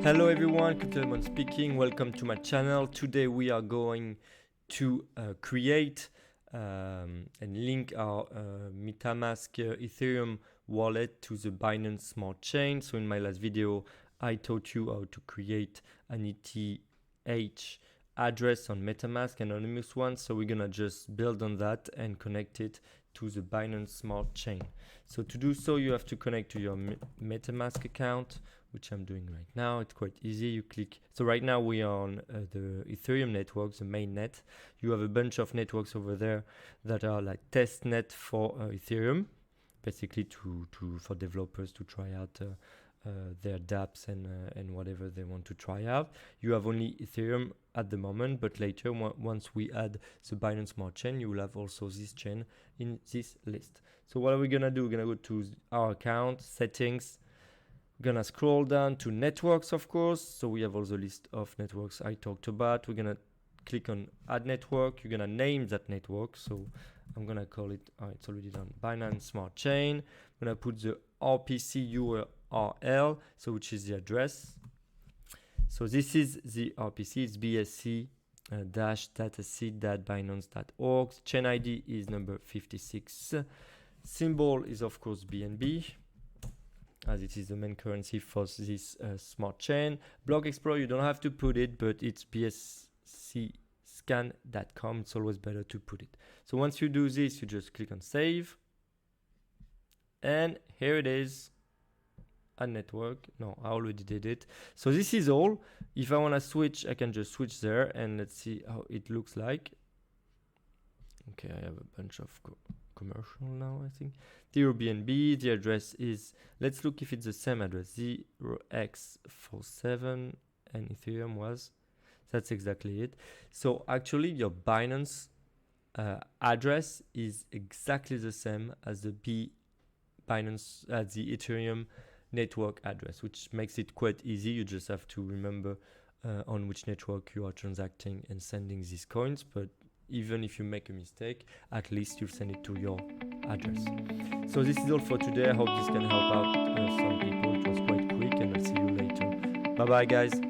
Hello everyone, Kutelman speaking. Welcome to my channel. Today we are going to create and link our MetaMask Ethereum wallet to the Binance Smart Chain. So in my last video, I taught you how to create an ETH address on MetaMask, anonymous one. So we're gonna just build on that and connect it to the Binance Smart Chain. So to do so, you have to connect to your MetaMask account, which I'm doing right now. It's quite easy. You click. So right now we are on the Ethereum network, the main net. You have a bunch of networks over there that are like test net for Ethereum, basically for developers to try out their dApps and whatever they want to try out. You have only Ethereum at the moment, but later once we add the Binance Smart Chain, you will have also this chain in this list. So what are we gonna do? We're gonna go to our account, settings. We're gonna scroll down to networks, of course. So we have also a list of networks I talked about. We're gonna click on add network. You're gonna name that network. So I'm gonna call it, it's already done, Binance Smart Chain. I'm gonna put the RPC URL, so which is the address. So this is the RPC, it's bsc-dataseed.binance.org. Chain ID is number 56. Symbol is of course BNB, as it is the main currency for this smart chain. Block Explorer, you don't have to put it, but it's bscscan.com. It's always better to put it. So once you do this, you just click on save. And here it is. A network. No, I already did it. So this is all. If I want to switch, I can just switch there and let's see how it looks like. Okay, I have a bunch of commercial now, I think. 0BNB, the address is, let's look if it's the same address, 0x47, and Ethereum was, that's exactly it. So actually your Binance address is exactly the same as the Binance, the Ethereum network address, which makes it quite easy. You just have to remember on which network you are transacting and sending these coins, but even if you make a mistake, at least you send it to your address. So this is all for today. I hope this can help out some people. It was quite quick, and I'll see you later. Bye bye guys.